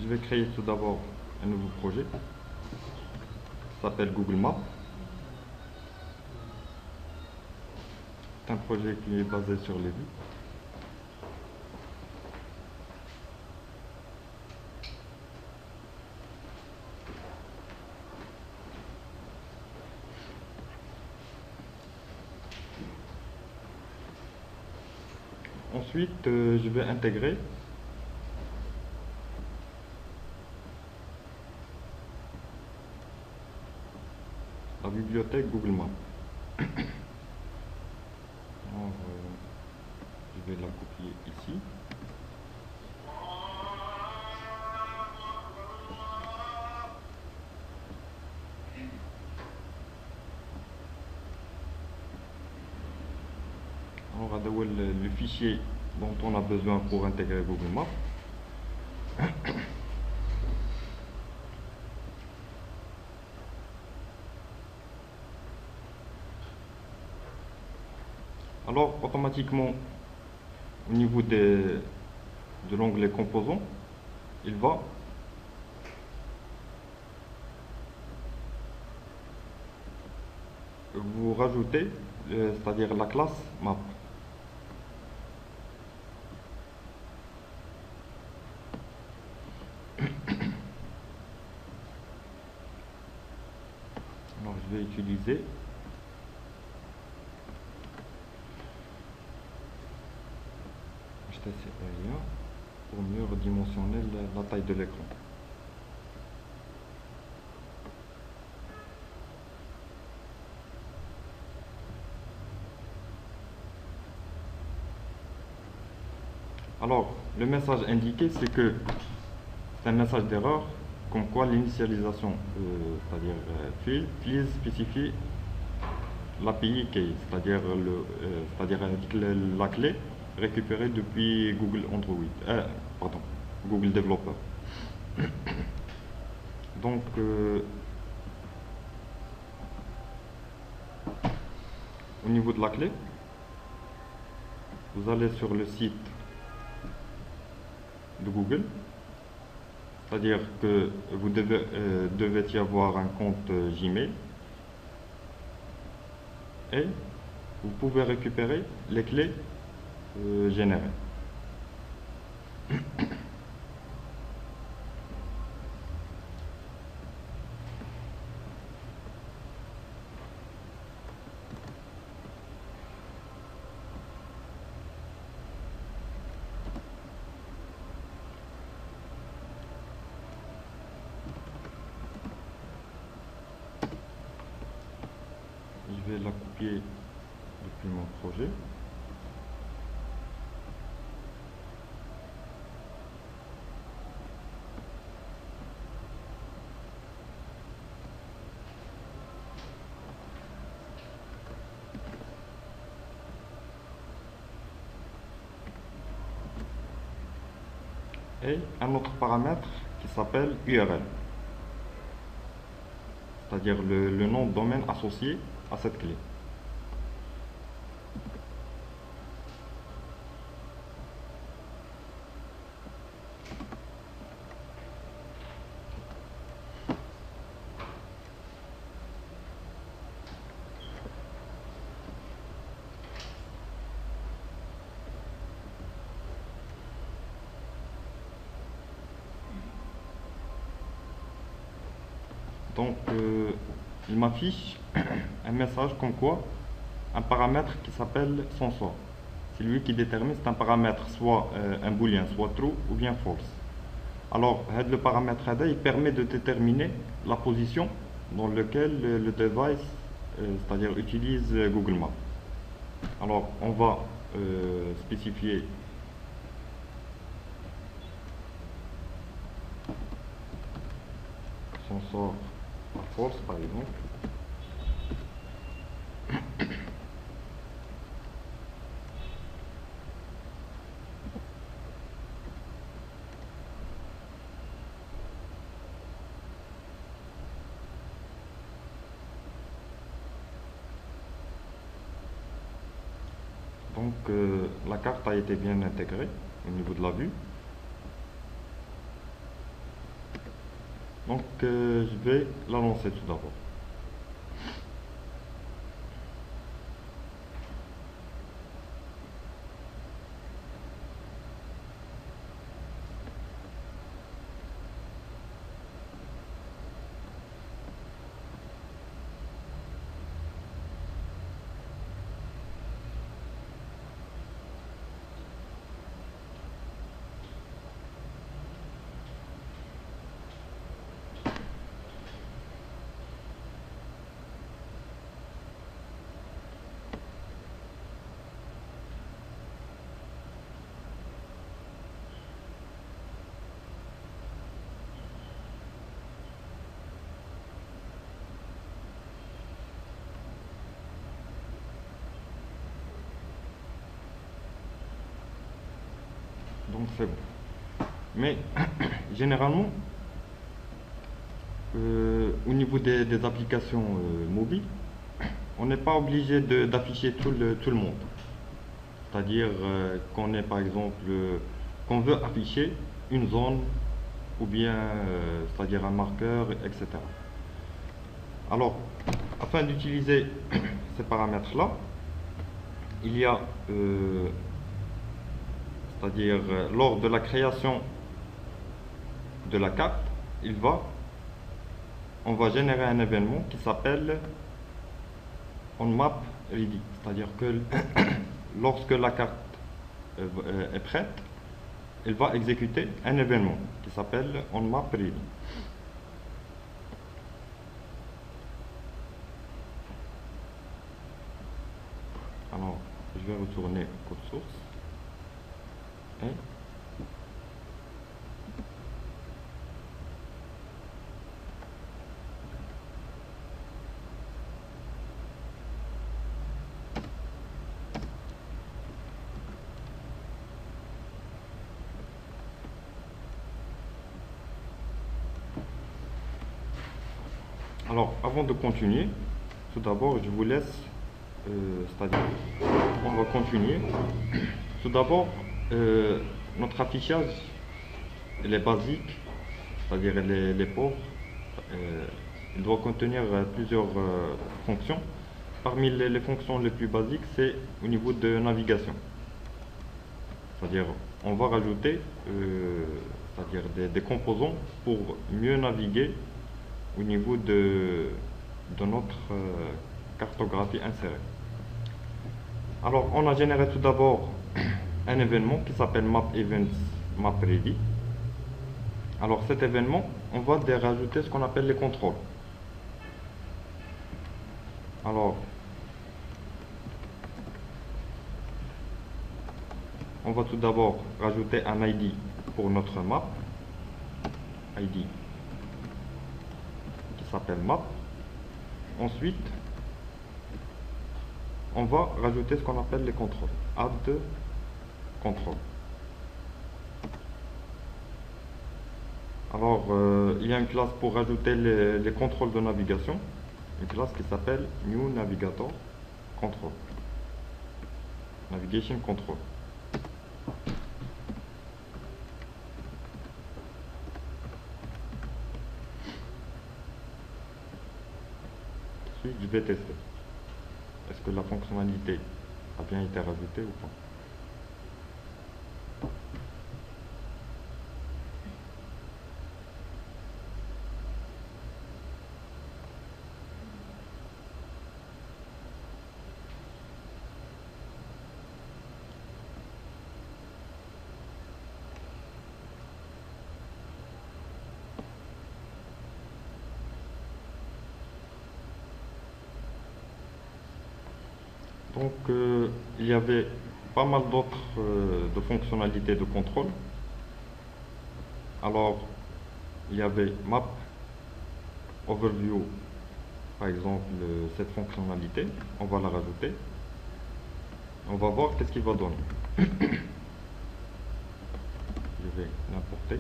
Je vais créer tout d'abord un nouveau projet. Ça s'appelle Google Maps. C'est un projet qui est basé sur les vues. Ensuite, je vais intégrer la bibliothèque Google Maps. Alors, je vais la copier ici. Alors, le fichier dont on a besoin pour intégrer Google Maps. Alors, automatiquement, au niveau de l'onglet composants, il va vous rajouter, c'est-à-dire la classe map. Alors, je vais utiliser HTC Area pour mieux redimensionner la taille de l'écran. Alors, le message indiqué, c'est que c'est un message d'erreur, comme quoi l'initialisation, c'est-à-dire please spécifier l'API key, c'est-à-dire avec la clé récupérée depuis Google Android, Google Developer. Donc, au niveau de la clé, vous allez sur le site de Google, c'est-à-dire que vous devez y avoir un compte Gmail et vous pouvez récupérer les clés générées. Je vais la copier depuis mon projet. Et un autre paramètre qui s'appelle URL, c'est-à-dire le nom de domaine associé à cette clé. Donc, il m'affiche un message comme quoi un paramètre qui s'appelle sensor. C'est lui qui détermine si c'est un paramètre soit un booléen, soit true ou bien false. Alors, le paramètre il permet de déterminer la position dans laquelle le device, c'est-à-dire utilise Google Maps. Alors, on va spécifier sensor à false par exemple. Donc la carte a été bien intégrée au niveau de la vue. Donc je vais la lancer tout d'abord. Donc c'est bon. Mais généralement, au niveau des applications mobiles, on n'est pas obligé d'afficher tout le monde. C'est-à-dire qu'on est par exemple, qu'on veut afficher une zone ou bien c'est-à-dire un marqueur, etc. Alors, afin d'utiliser ces paramètres-là, il y a, c'est-à-dire lors de la création de la carte, on va générer un événement qui s'appelle onMapReady, c'est-à-dire que lorsque la carte est prête, elle va exécuter un événement qui s'appelle onMapReady. Alors, je vais retourner au code source. Et alors, avant de continuer, tout d'abord, je vous laisse, c'est-à-dire, on va continuer. Tout d'abord, notre affichage, il est basique, c'est-à-dire il est pauvre. Il doit contenir plusieurs fonctions. Parmi les fonctions les plus basiques, c'est au niveau de navigation. C'est-à-dire, on va rajouter c'est-à-dire des composants pour mieux naviguer au niveau de notre cartographie insérée. Alors, on a généré tout d'abord un événement qui s'appelle MapEventsMapReady. Alors, cet événement, on va rajouter ce qu'on appelle les contrôles. Alors, on va tout d'abord rajouter un ID pour notre map, ID qui s'appelle map. Ensuite, on va rajouter ce qu'on appelle les contrôles, add control. Alors, il y a une classe pour rajouter les contrôles de navigation, une classe qui s'appelle newNavigator control, navigation control. Ensuite, je vais tester. Est-ce que la fonctionnalité a bien été rajoutée ou pas? Donc, il y avait pas mal d'autres de fonctionnalités de contrôle. Alors, il y avait Map Overview, par exemple, cette fonctionnalité. On va la rajouter. On va voir qu'est-ce qu'il va donner. Je vais l'importer.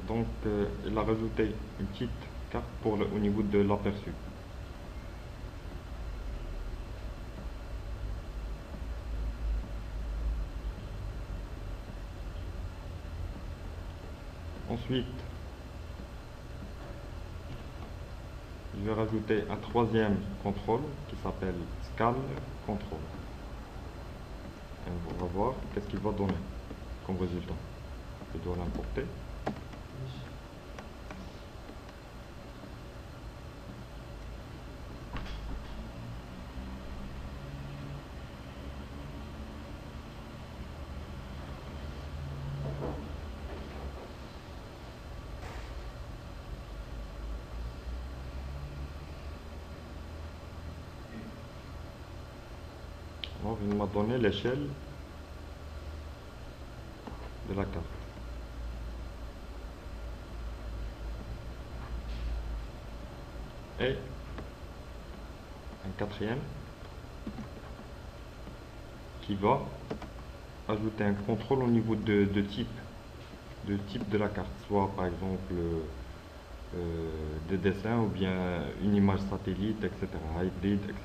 Donc, il a rajouté une petite carte au niveau de l'aperçu. Ensuite, je vais rajouter un troisième contrôle qui s'appelle Scale Control. Et on va voir qu'est-ce qu'il va donner comme résultat. Je dois l'importer. Alors, il m'a donné l'échelle de la carte. Et un quatrième qui va ajouter un contrôle au niveau de type de la carte, soit par exemple des dessins ou bien une image satellite, etc., hybride, etc.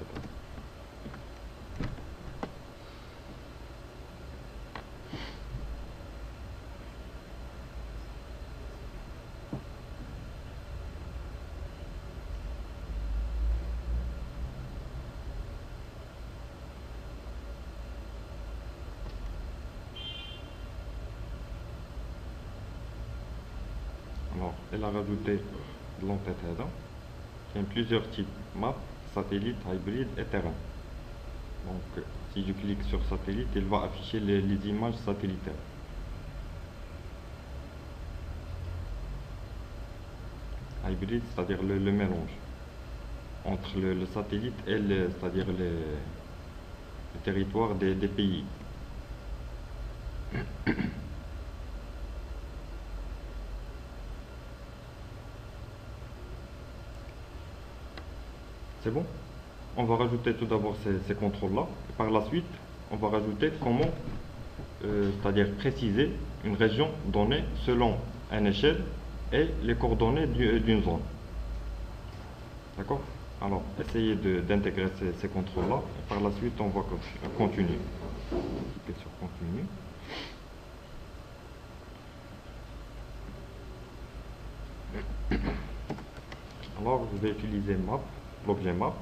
Alors, elle a rajouté de l'entête qui a plusieurs types: map, satellite, hybride et terrain. Donc, si je clique sur satellite, il va afficher les images satellitaires. Hybride, c'est-à-dire le mélange entre le satellite et c'est-à-dire le territoire des pays. C'est bon? On va rajouter tout d'abord ces contrôles-là. Par la suite, on va rajouter comment, c'est-à-dire préciser une région donnée selon une échelle et les coordonnées d'une zone. D'accord? Alors, essayez d'intégrer ces contrôles-là. Par la suite, on va continuer. Cliquez sur continue. Alors, je vais utiliser map, l'objet map,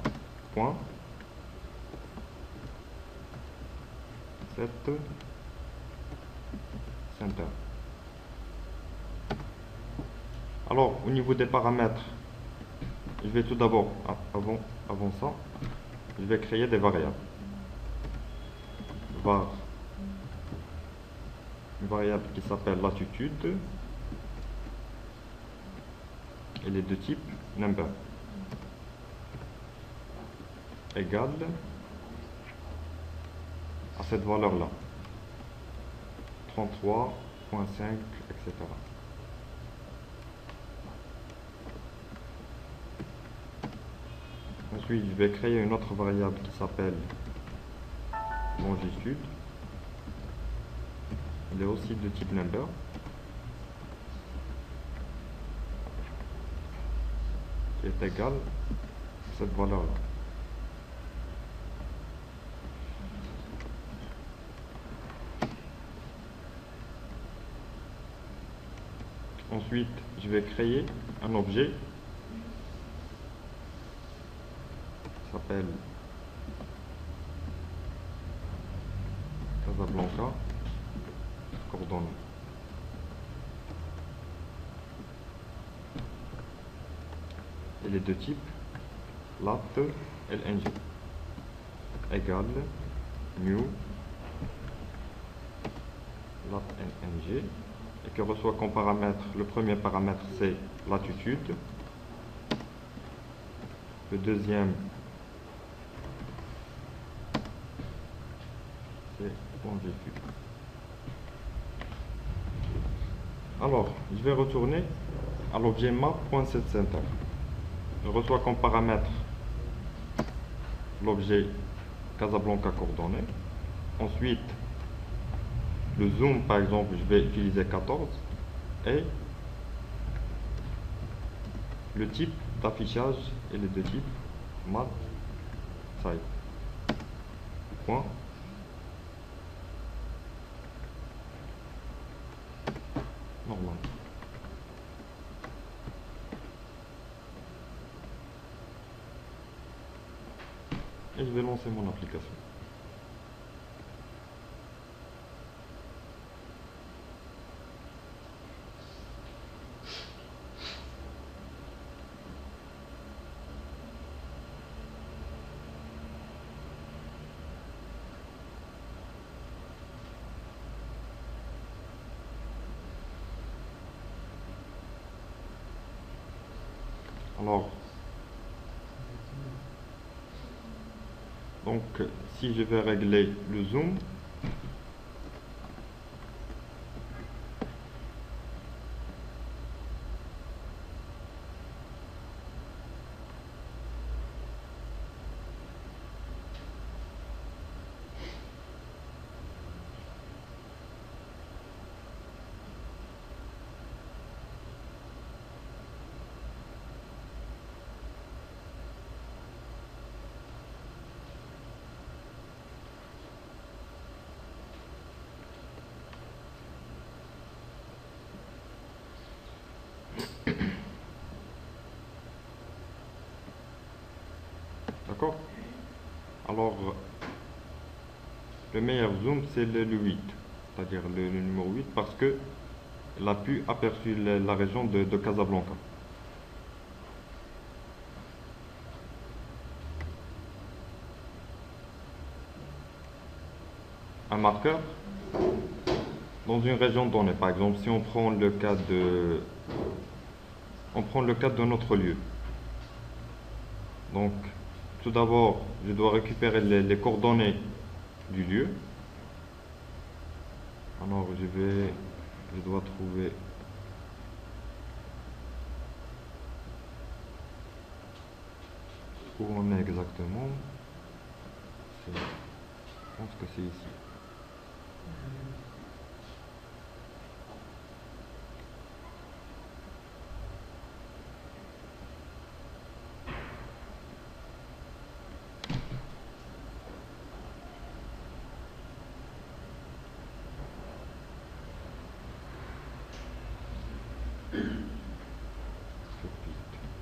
point, set, center. Alors, au niveau des paramètres, je vais tout d'abord, avant ça, je vais créer des variables. Var, une variable qui s'appelle latitude, elle est de type number, égale à cette valeur-là, 33.5, etc. Ensuite, je vais créer une autre variable qui s'appelle longitude. Elle est aussi de type number. Qui est égale à cette valeur-là. Ensuite, je vais créer un objet qui s'appelle Casablanca coordonnées. Elle est de type lat lng égale new lat lng et qui reçoit comme paramètre, le premier paramètre c'est latitude, le deuxième c'est longitude. Alors, je vais retourner à l'objet map.setCenter. Je reçois comme paramètre l'objet Casablanca coordonnées. Ensuite, le zoom, par exemple, je vais utiliser 14 et le type d'affichage et les deux types mat site. Point. Normal. Et je vais lancer mon application. Alors, donc si je vais régler le zoom, d'accord? Alors, le meilleur zoom, c'est le 8, c'est-à-dire le numéro 8, parce que il a pu aperçu la région de Casablanca. Un marqueur dans une région donnée. Par exemple, si on prend le cas de notre lieu. Donc, tout d'abord, je dois récupérer les coordonnées du lieu. Alors, je dois trouver où on est exactement. Je pense que c'est ici.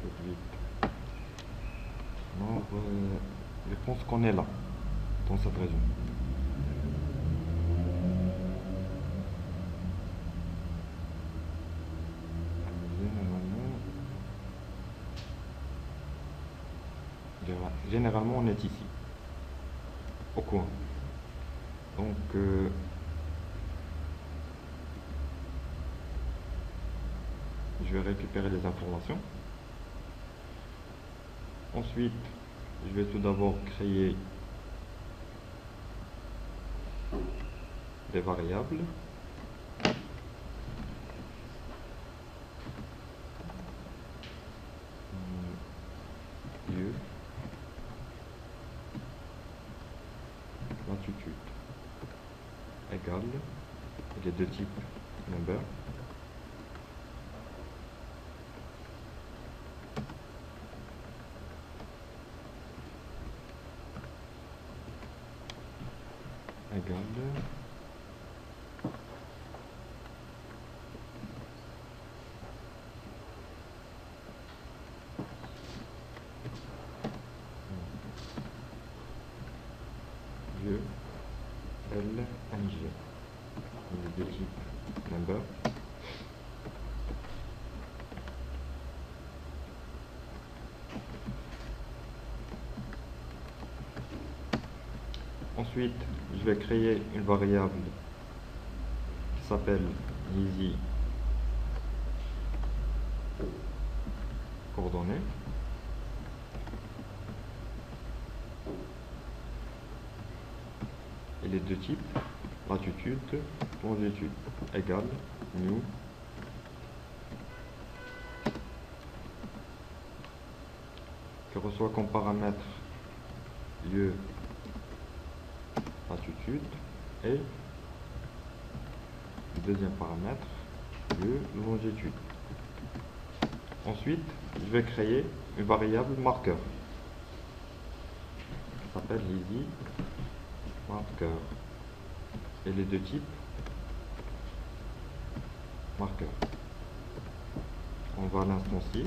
Plus vite. Alors, je pense qu'on est là, dans cette région. Généralement, on est ici, au coin. Donc, je vais récupérer les informations. Ensuite, je vais tout d'abord créer des variables. Lieu, latitude égale, les deux types number. Égale lieu LNG, les deux types number. Ensuite, je vais créer une variable qui s'appelle easy coordonnées. Et les deux types, latitude, longitude, égale new qui reçoit comme paramètre lieu, latitude et le deuxième paramètre lieu, longitude. Ensuite, je vais créer une variable marqueur. Ça s'appelle easy marqueur. Et les deux types marqueur. On va l'instancier.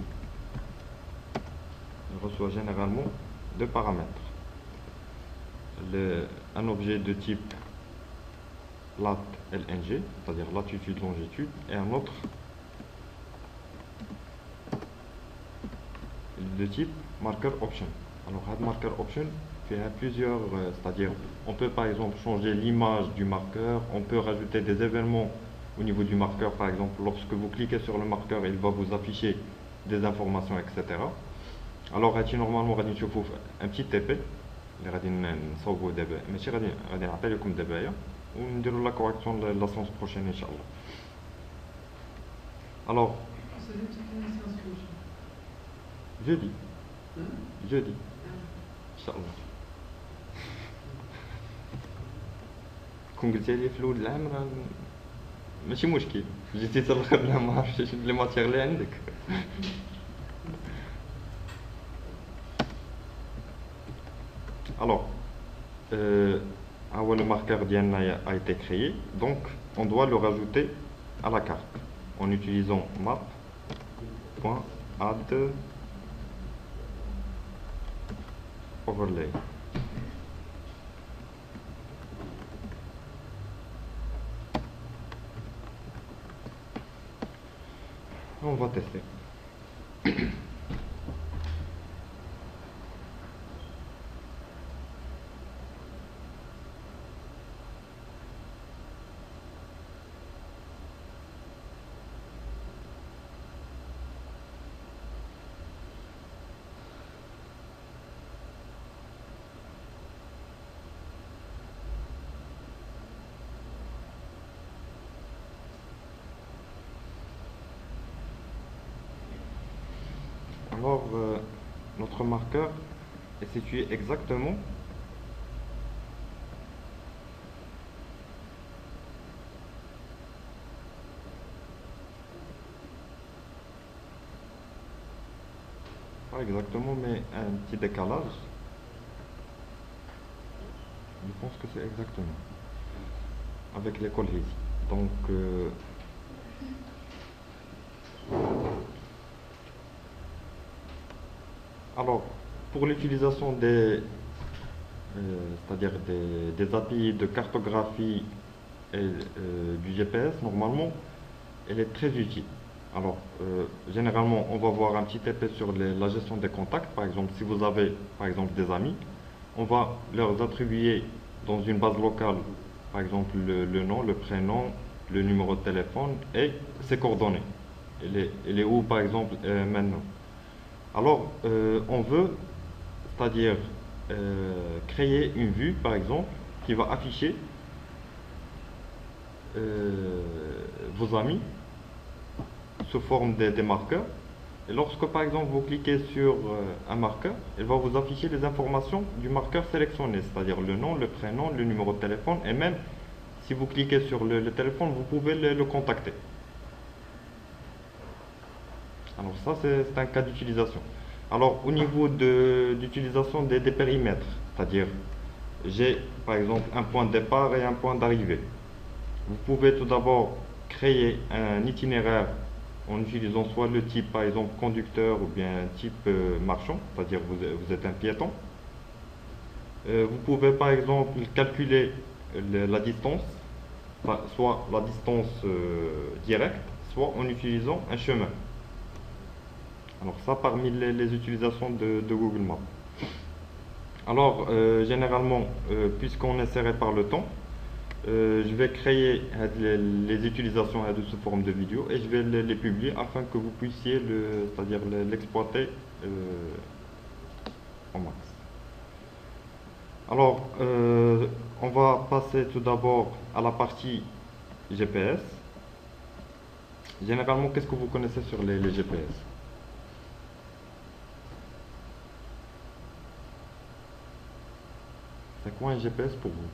Il reçoit généralement deux paramètres. Un objet de type lat lng, c'est-à-dire latitude, longitude, et un autre de type marqueur option. Alors, marqueur option fait plusieurs, c'est-à-dire on peut par exemple changer l'image du marqueur, on peut rajouter des événements au niveau du marqueur. Par exemple, lorsque vous cliquez sur le marqueur, il va vous afficher des informations, etc. Alors, normalement, غادي نشوفوا un petit TP اللي غادي نصوبوه دابا، ماشي غادي نعطي لكم دابايا ونديروا لا كوريكسيون لا سونس بروشين ان شاء الله. Alors, jeudi. Jeudi. Inch'Allah. كون قلتي لي في الاول العام راه ماشي مشكل، جيتي حتى الاخر لا ما عرفتش لي ماتيغ اللي عندك. Alors, le marqueur d'IANA a été créé, donc on doit le rajouter à la carte en utilisant map.add overlay. On va tester. Alors, notre marqueur est situé exactement pas exactement, mais un petit décalage. Je pense que c'est exactement avec l'école ici. Donc, alors, pour l'utilisation c'est-à-dire des API de cartographie et du GPS, normalement, elle est très utile. Alors, généralement, on va voir un petit TP sur la gestion des contacts. Par exemple, si vous avez, par exemple, des amis, on va leur attribuer dans une base locale, par exemple, le nom, le prénom, le numéro de téléphone et ses coordonnées. Elle est où, par exemple, maintenant. Alors, on veut, c'est-à-dire créer une vue, par exemple, qui va afficher vos amis sous forme des marqueurs. Et lorsque, par exemple, vous cliquez sur un marqueur, il va vous afficher les informations du marqueur sélectionné, c'est-à-dire le nom, le prénom, le numéro de téléphone, et même si vous cliquez sur le téléphone, vous pouvez le contacter. Alors ça, c'est un cas d'utilisation. Alors, au niveau d'utilisation des périmètres, c'est-à-dire, j'ai par exemple un point de départ et un point d'arrivée. Vous pouvez tout d'abord créer un itinéraire en utilisant soit le type, par exemple, conducteur ou bien type marchand, c'est-à-dire vous êtes un piéton. Vous pouvez, par exemple, calculer la distance, soit la distance directe, soit en utilisant un chemin. Alors ça, parmi les utilisations de Google Maps. Alors, généralement, puisqu'on est serré par le temps, je vais créer les utilisations sous forme de vidéo et je vais les publier afin que vous puissiez c'est-à-dire l'exploiter en max. Alors, on va passer tout d'abord à la partie GPS. Généralement, qu'est-ce que vous connaissez sur les GPS? C'est quoi un GPS pour vous?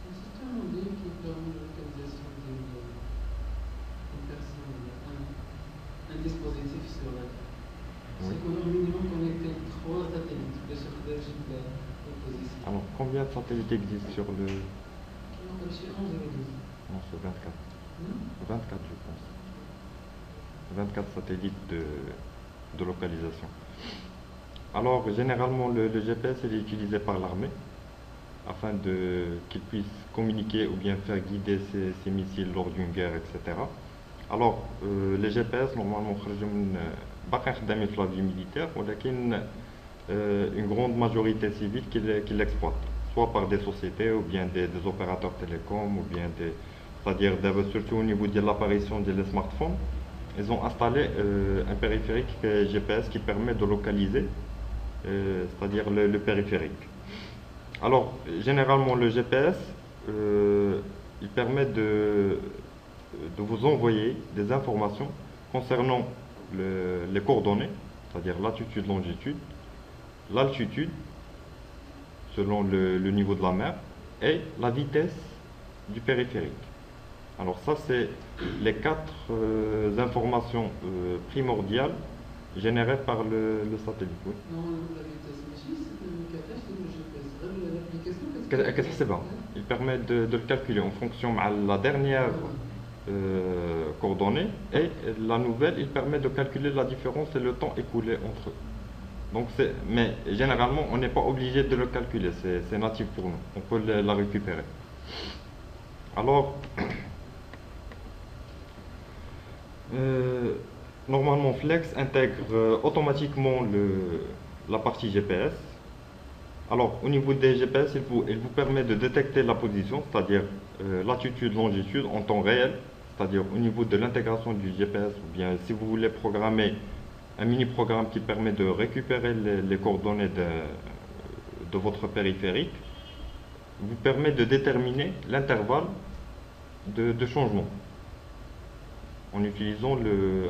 C'est un modèle qui permet la localisation d'une personne, un dispositif. Combien de satellites existent sur le... Non, c'est 11,12. Non, c'est 24. Non 24, je pense. 24 satellites de localisation. Alors, généralement, le GPS il est utilisé par l'armée afin qu'il puisse communiquer ou bien faire guider ses missiles lors d'une guerre, etc. Alors, les GPS, normalement, باقي خدامين في la vie militaire, ولكن une grande majorité civile qui l'exploite, soit par des sociétés ou bien des opérateurs télécoms, ou bien c'est-à-dire surtout au niveau de l'apparition des smartphones, ils ont installé un périphérique GPS qui permet de localiser, c'est-à-dire le périphérique. Alors, généralement, le GPS, il permet de vous envoyer des informations concernant les coordonnées, c'est-à-dire latitude, longitude, l'altitude, selon le niveau de la mer, et la vitesse du périphérique. Alors ça, c'est les 4 informations primordiales générées par le satellite. Oui. Non, la vitesse ici, c'est le captage de le GPS. L'application, qu'est-ce que c'est? Il permet de le calculer en fonction de la dernière coordonnée, et la nouvelle, il permet de calculer la différence et le temps écoulé entre eux. Donc mais généralement, on n'est pas obligé de le calculer, c'est natif pour nous, on peut la récupérer. Alors, normalement, Flex intègre automatiquement la partie GPS. Alors, au niveau des GPS, il vous permet de détecter la position, c'est-à-dire latitude, longitude en temps réel, c'est-à-dire au niveau de l'intégration du GPS, ou bien si vous voulez programmer un mini-programme qui permet de récupérer les coordonnées de votre périphérique, vous permet de déterminer l'intervalle de changement en utilisant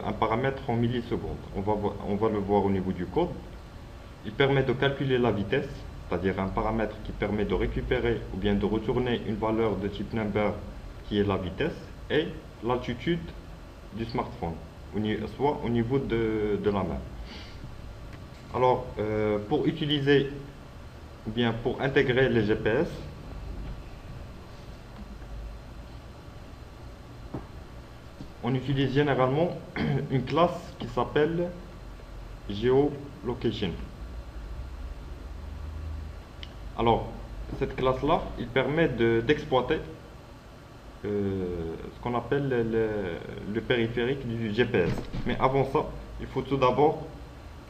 un paramètre en millisecondes. On va le voir au niveau du code. Il permet de calculer la vitesse, c'est-à-dire un paramètre qui permet de récupérer ou bien de retourner une valeur de type number qui est la vitesse, et l'altitude du smartphone, soit au niveau de la mer. Alors, pour utiliser ou bien pour intégrer les GPS, on utilise généralement une classe qui s'appelle GeoLocation. Alors, cette classe-là, il permet d'exploiter ce qu'on appelle le périphérique du GPS. Mais avant ça, il faut tout d'abord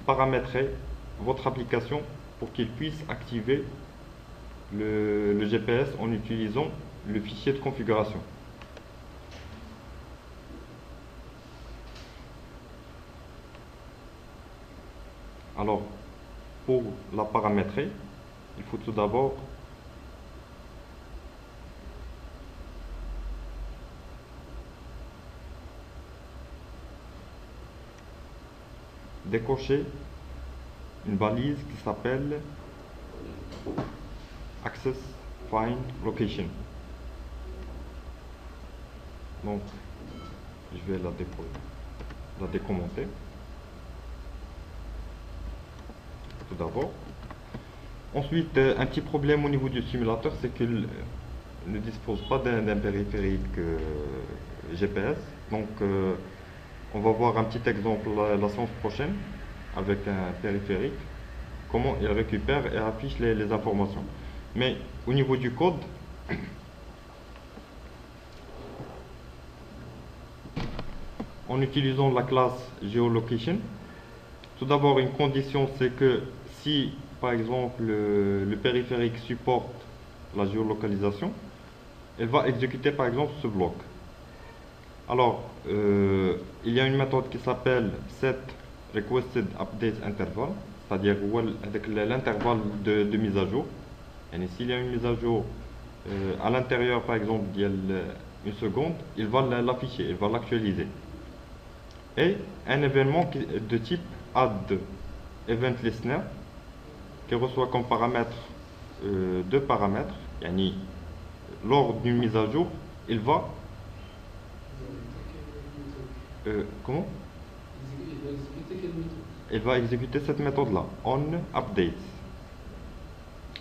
paramétrer votre application pour qu'il puisse activer le GPS en utilisant le fichier de configuration. Alors, pour la paramétrer, il faut tout d'abord décocher une balise qui s'appelle Access Find Location. Donc, je vais la décommenter. Tout d'abord. Ensuite, un petit problème au niveau du simulateur, c'est qu'il ne dispose pas d'un périphérique GPS. Donc, on va voir un petit exemple la séance prochaine avec un périphérique, comment il récupère et affiche les informations. Mais au niveau du code, en utilisant la classe GeoLocation, tout d'abord, une condition, c'est que si, par exemple, le périphérique supporte la géolocalisation, elle va exécuter, par exemple, ce bloc. Alors, il y a une méthode qui s'appelle setRequestedUpdateInterval, c'est-à-dire avec l'intervalle de mise à jour. Et s'il y a une mise à jour à l'intérieur, par exemple, d'il y a une seconde, il va l'afficher, il va l'actualiser. Et un événement de type add event listener qui reçoit comme paramètre deux paramètres, yani, lors d'une mise à jour, il va comment il va exécuter cette méthode là, on updates.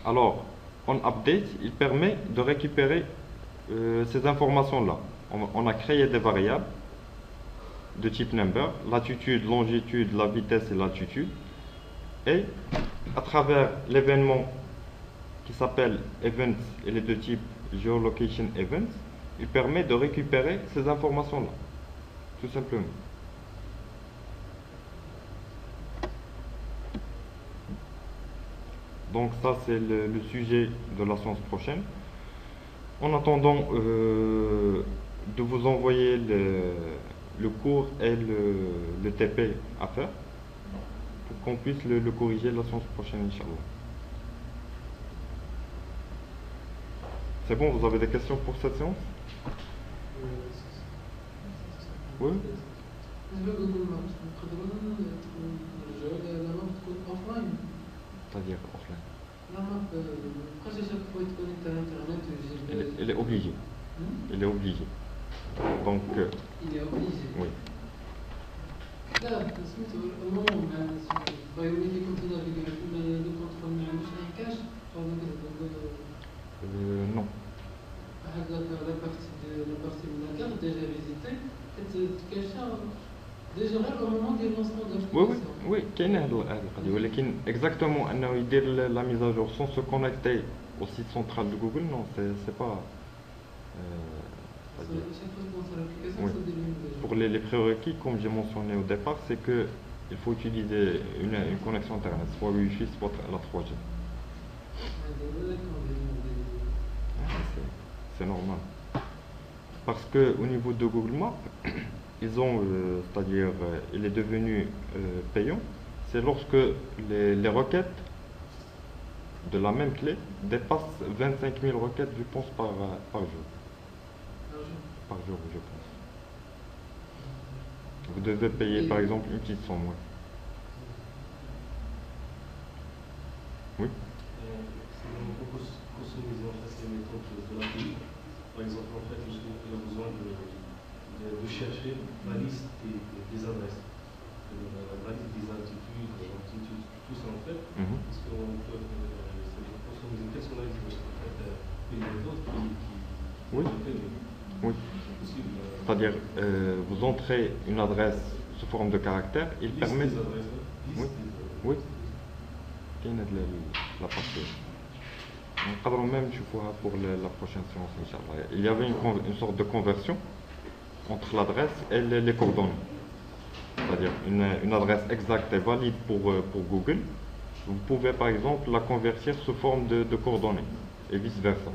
Alors on update, il permet de récupérer ces informations-là. On a créé des variables de type number, latitude, longitude, la vitesse et l'altitude. Et à travers l'événement qui s'appelle events, et est de type geolocation events, il permet de récupérer ces informations-là, tout simplement. Donc ça c'est le sujet de la séance prochaine. En attendant de vous envoyer le cours et le TP à faire pour qu'on puisse le corriger la séance prochaine, Inch'Allah. C'est bon, vous avez des questions pour cette séance? Oui. C'est-à-dire offline. Elle est obligée. Elle est obligée. Donc, il est obligé. oui. لا سميتو المهم بغا يولي لي كنت نافيغي في لو كونترول ما عندوش اي كاش او Non. بحال لا بارتي من لا كارت ديجا فيزيتي كتكاشا ديجا غير au moment ديال لونسمون دو l'application. Oui, كاينه هذه القضيه ولكن exactement انه يدير la mise à jour sans se connecter au site central de Google, non, c'est pas Chaque fois qu'on sort l'application, oui. ça devient Pour les prérequis, comme j'ai mentionné au départ, c'est que il faut utiliser une connexion internet, soit Wi-Fi, soit la 3G. C'est normal. Parce que au niveau de Google Maps, ils ont, c'est-à-dire, il est devenu payant. C'est lorsque les requêtes de la même clé dépassent 25 000 requêtes, je pense, par jour. Par jour, je pense. Vous devez payer, par exemple, une petite somme. Ouais. Oui. Pour customiser en fait les méthodes de l'API, par exemple, en fait, il a besoin de chercher la liste des adresses, la liste des altitudes, des longitudes, tout ça en fait. Parce qu'on peut customiser personnaliser en fait une méthode qui oui. Oui. C'est-à-dire, vous entrez une adresse sous forme de caractère, il permet. Oui. Oui. La partie. Même pour la prochaine séance, Inch'Allah. Il y avait une sorte de conversion entre l'adresse et les coordonnées. C'est-à-dire une adresse exacte et valide pour Google. Vous pouvez par exemple la convertir sous forme de coordonnées et vice-versa.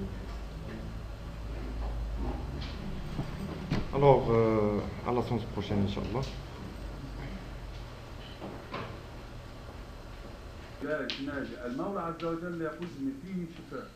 Alors, à la séance prochaine, Inch'Allah. المولى عز وجل يقول فيه شفاء